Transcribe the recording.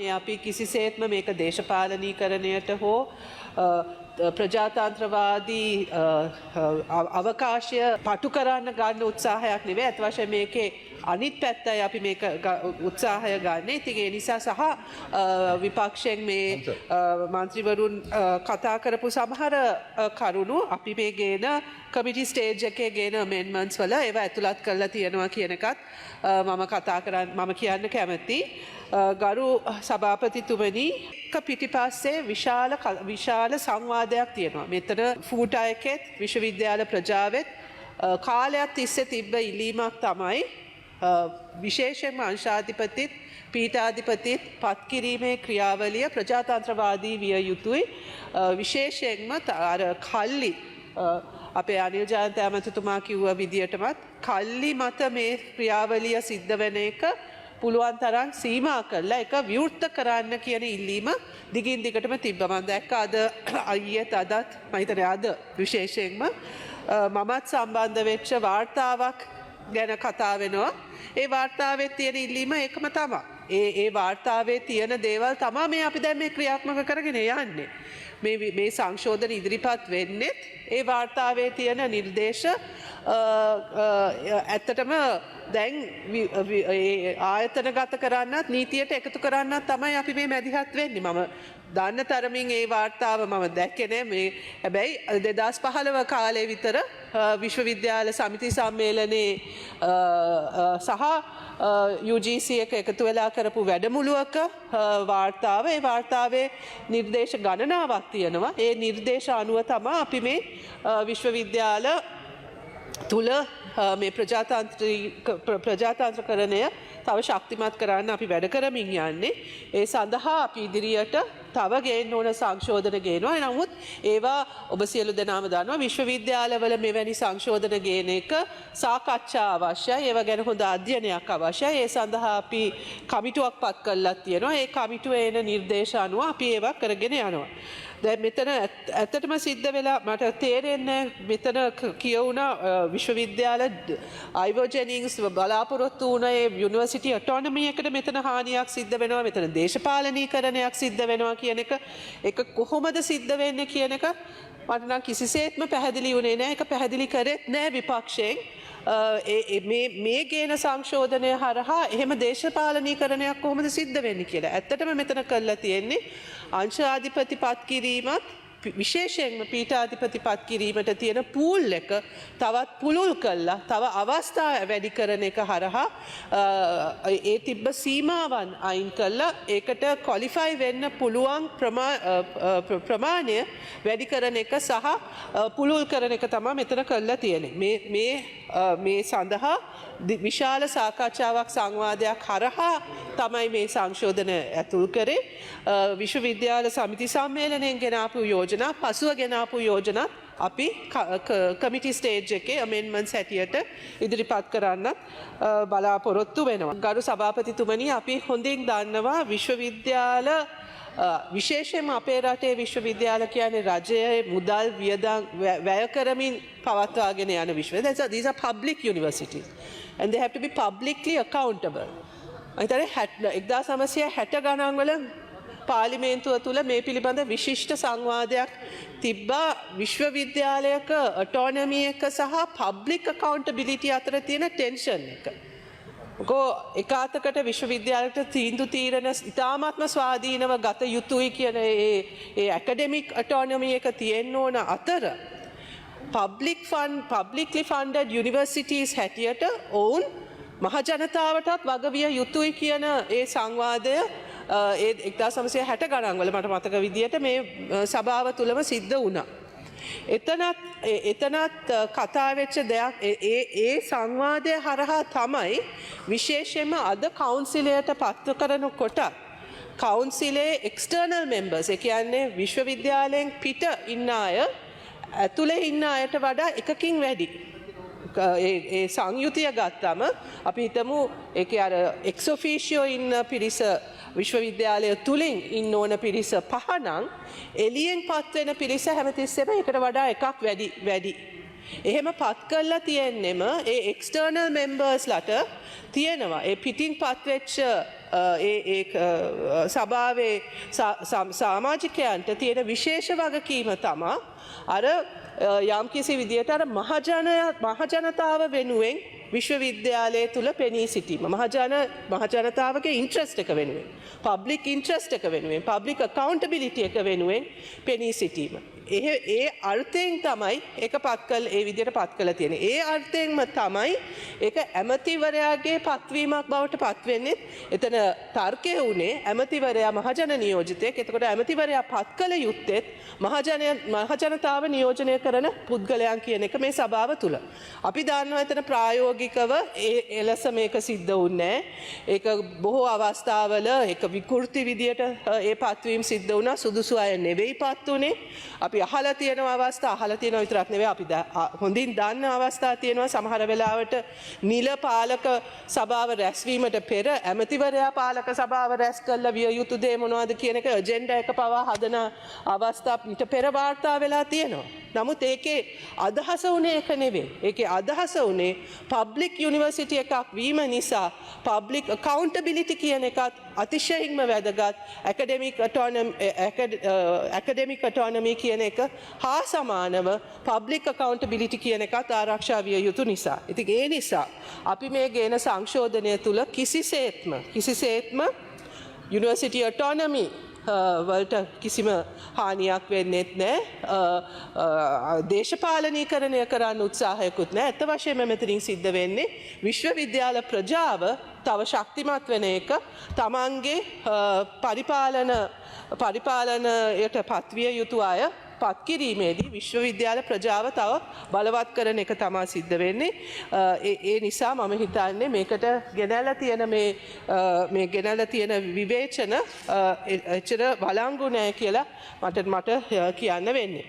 අපි කිසිසේත්ම මේක දේශපාලනීකරණයට හෝ ප්‍රජාතන්ත්‍රවාදී අවකාශය පටු කරන්න ගන්න උත්සාහයක් නෙවෙයි. අත් වශයෙන් මේකේ අනිත් පැත්තයි අපි මේක උත්සාහය ගන්න. ඉතින් ඒ නිසා සහ විපක්ෂයෙන් මේ මන්ත්‍රීවරුන් කතා කරපු සමහර කරුණු අපි මේ ගේන කමිටි ස්ටේජ් එකේ ගේන amendments වල ඒවා ඇතුළත් කරලා තියෙනවා කියන එකත් මම කියන්න කැමතියි. ගරු සභාපතිතුමනි පිටිපස්සේ විශාල සංවාදයක් තියෙනවා. මෙතන ෆූටා එකෙත් විශ්වවිද්‍යාල ප්‍රජාවෙත් කාලයක් තිස්සේ තිබ්බ ඉල්ලීමක් තමයි විශේෂයෙන්ම අංශාධිපතිත් පීඨාධිපතිත් පත් කිරීමේ ක්‍රියාවලිය ප්‍රජාතන්ත්‍රවාදී විය යුතුයි. විශේෂයෙන්ම අර කල්ලි අපේ අනිල් ජයන්ත ඇමතිතුමා කිව්ව විදියටමත් කල්ලි මත මේ ක්‍රියාවලිය සිද්ධ වෙන එක පුළුවන් තරම් සීමා කරලා එක විවෘත කරන්න කියන ඉල්ලීම දිගින් දිගටම තිබ්බා. මම දැක්ක අද අයියත් අදත් මම හිතන්නේ අද විශේෂයෙන්ම මමත් සම්බන්ධ වෙච්ච වාර්තාවක් ගැන කතා වෙනවා. ඒ වාර්තාවේ තියෙන ඉල්ලීම ඒකම තමයි. ඒ වාර්තාවේ තියෙන දේවල් තමයි මේ අපි දැන් මේ ක්‍රියාත්මක කරගෙන යන්නේ. මේ සංශෝධන ඉදිරිපත් වෙන්නේ ඒ වාර්තාවේ තියෙන නිර්දේශ ඇත්තටම දැන් ආයතන ගත කරන්නත් නීතියට එකතු කරන්නත් තමයි අපි මේ මැදිහත් වෙන්නේ. මම දන්න තරමින් ඒ වාර්තාව මම දැක්කේ නෑ. මේ හැබැයි 2015 කාලේ විතර විශ්වවිද්‍යාල සමිති සම්මේලනයේ සහ UGC එක එකතු වෙලා කරපු වැඩමුළුවක වාර්තාව ඒ වාර්තාවේ නිර්දේශ ගණනාවක් තියෙනවා. ඒ නිර්දේශ අනුව තමයි අපි මේ විශ්වවිද්‍යාල තුල මේ ප්‍රජාතන්ත්‍රකරණය තව ශක්තිමත් කරන්න අපි වැඩ කරමින් යන්නේ. ඒ සඳහා අපි ඉදිරියට තව ගේන්න ඕන සංශෝධන ගේනවා. නමුත් ඒවා ඔබ සියලු දෙනාම දන්නවා විශ්වවිද්‍යාලවල මෙවැනි සංශෝධන ගේන එක සාකච්ඡා අවශ්‍යයි. ඒවා ගැන හොඳ අධ්‍යයනයක් අවශ්‍යයි. ඒ සඳහා අපි කමිටුවක් පත් කරලා තියෙනවා. ඒ කමිටුවේ එන නිර්දේශ අනුව අපි ඒවා කරගෙන යනවා. දැන් මෙතන ඇත්තටම සිද්ධ වෙලා මට තේරෙන්නේ මෙතන කියවුණා විශ්වවිද්‍යාල අයිවෝ ජෙනින්ග්ස් බලාපොරොත්තු වුණ ඒ යුනිවර්සිටි ඔටෝනොමි එකට මෙතන හානියක් සිද්ධ වෙනවා. මෙතන දේශපාලනීකරණයක් සිද්ධ වෙනවා කියන එක කොහොමද සිද්ධ වෙන්නේ කියන එක මට නම් කිසිසේත්ම පැහැදිලි වුණේ නැහැ. ඒක පැහැදිලි කරෙත් නැහැ විපක්ෂයෙන්. මේ ගේන සංශෝධනය හරහා එහෙම දේශපාලනීකරණයක් කොහොමද සිද්ධ වෙන්නේ කියලා. ඇත්තටම මෙතන කරලා තියෙන්නේ අංශාධිපති පත් කිරීමත් විශේෂයෙන්ම පීඨාධිපති පත් කිරීමට තියෙන පූල් එක තවත් පුළුල් කළා තව අවස්ථා වැඩි කරන එක හරහා ඒ තිබ්බ සීමාවන් අයින් කළා ඒකට ක්වොලිෆයි වෙන්න පුළුවන් ප්‍රමාණය වැඩි කරන එක සහ පුළුල් කරන එක තමයි මෙතන කළා තියෙන්නේ. මේ සඳහා විශාල සාකච්ඡාවක් සංවාදයක් හරහා තමයි මේ සංශෝධන ඇතුල් කරේ. විශ්වවිද්‍යාල සමිති සම්මේලනයෙන් ගෙන ආපු යෝජනා පසුව ගෙන ආපු යෝජනා අපි කමිටි ස්ටේජ් එකේ amendments හැටියට ඉදිරිපත් කරන්න බලාපොරොත්තු වෙනවා. ගරු සභාපතිතුමනි අපි හොඳින් දන්නවා විශ්වවිද්‍යාල විශේෂයෙන්ම අපේ රටේ විශ්වවිද්‍යාල කියන්නේ රජයේ මුදල් වියදම් වැය කරමින් පවත්වාගෙන යන විශ්වවිද්‍යාල. These are public universities and they have to be publicly accountable. අයිතරේ 1960 ගණන් වල පාර්ලිමේන්තුව තුළ මේ පිළිබඳ විශිෂ්ට සංවාදයක් තිබ්බා. විශ්වවිද්‍යාලයක ඔටෝනොමි එක සහ පබ්ලික් accountability අතර තියෙන ටෙන්ෂන් එක. එකාතකට විශ්වවිද්‍යාලයට තීන්දුව තීරණ ඉතාමත්ම ස්වාධීනව ගත යුතුයි කියන ඒ ඇකඩෙමික් ඔටෝනොමි එක තියෙන්න ඕන අතර publicly funded universities හැටියට ඔවුන් මහජනතාවටත් වගවිය යුතුයි කියන ඒ සංවාදය 1960 ගණන් වල මට මතක විදියට මේ සභාව තුලම සිද්ධ වුණා. එතනත් කතා වෙච්ච දෙයක් ඒ සංවාදය හරහා තමයි විශේෂයෙන්ම අද කවුන්සිලයට පත් කරනකොට කවුන්සිලේ එක්ස්ටර්නල් මෙම්බර්ස් ඒ කියන්නේ විශ්වවිද්‍යාලයෙන් පිට ඉන්න අය ඇතුලේ ඉන්න අයට වඩා එකකින් වැඩි. ඒ සංයුතිය ගත්තම අපි හිතමු ඒකේ අර එක්ස් ඔෆිෂියෝ ඉන්න පිරිස විශ්වවිද්‍යාලය තුලින් ඉන්න ඕන පිරිස 5 නම් එළියෙන් පත් වෙන පිරිස හැමතිස්සෙම ඒකට වඩා එකක් වැඩි. එහෙම පත් කරලා තියෙන්නෙම ඒ එක්ස්ටර්නල් මෙම්බර්ස්ලාට තියෙනවා. ඒ පිටින් පත් වෙච්ච සභාවේ සාමාජිකයන්ට තියෙන විශේෂ වගකීම තමා අර යම්කිසි විදියට අර මහජනතාව වෙනුවෙන් විශ්වවිද්‍යාලය තුළ පෙනී සිටීම මහජනතාවගේ ඉන්ට්‍රස්ට් එක වෙනුවෙන් පබ්ලික් ඉන්ට්‍රස්ට් එක වෙනුවෙන් පබ්ලික් accountability එක වෙනුවෙන් පෙනී සිටීම. ඒ අර්ථයෙන් තමයි ඒක ඒ විදියට පත් කළ තියෙන්නේ. ඒ අර්ථයෙන්ම තමයි ඒක ඇමතිවරයාගේ පත්වීමක් බවට පත් වෙන්නේ. එතන තර්කය වුණේ ඇමතිවරයා මහජන නියෝජිතයෙක්. එතකොට ඇමතිවරයා පත් කළ යුත්තේ මහජනතාව නියෝජනය කරන පුද්ගලයන් කියන එක මේ සභාව තුළ. අපි දන්නවා එතන ප්‍රායෝගිකව එලෙස මේක සිද්ධ වුණේ නැහැ. ඒක බොහෝ අවස්ථාවල ඒක විකෘති විදියට ඒ පත්වීම සිද්ධ වුණා. සුදුසු අය නෙවෙයි පත් වුණේ. අපි අහලා තියෙන අවස්ථා අහලා තියෙන විතරක් නෙවෙයි අපි හොඳින් දන්න අවස්ථා තියෙනවා. සමහර වෙලාවට නිල පාලක සභාව රැස්වීමට පෙර ඇමතිවරයා පාලක සභාව රැස් කළා විය යුතු දේ මොනවද කියන එක ඇජෙන්ඩා එක පවා හදන අවස්ථා ඊට පෙර වාර්තා වෙලා තියෙනවා. නමුත් ඒකේ අදහස උනේ ඒක නෙවෙයි. ඒකේ අදහස උනේ පබ්ලික් යුනිවර්සිටි එකක් වීම නිසා පබ්ලික් accountability කියන එකත් අතිශයින්ම වැදගත්. academic autonomy කියන එක හා සමානව පබ්ලික් accountability කියන එකත් ආරක්ෂා විය යුතු නිසා. ඉතින් ඒ නිසා අපි මේ ගේන සංශෝධනය තුළ කිසිසේත්ම යුනිවර්සිටි autonomy වලට කිසිම හානියක් වෙන්නෙත් නෑ. දේශපාලනීකරණය කරන්න උත්සාහයකුත් නෑ. ඇත්ත වශයෙන්ම මෙතනින් සිද්ධ වෙන්නේ විශ්වවිද්‍යාල ප්‍රජාව තව ශක්තිමත් වෙන එක තමන්ගේ පරිපාලනයට පත්විය යුතු අය පත් කිරීමේදී විශ්වවිද්‍යාල ප්‍රජාව තව බලවත් කරන එක තමා සිද්ධ වෙන්නේ. ඒ නිසා මම හිතන්නේ මේකට ගෙනල්ලා තියෙන මේ ගෙනල්ලා තියෙන විවේචන එච්චර වළංගු නෑ කියලා මට කියන්න වෙන්නේ.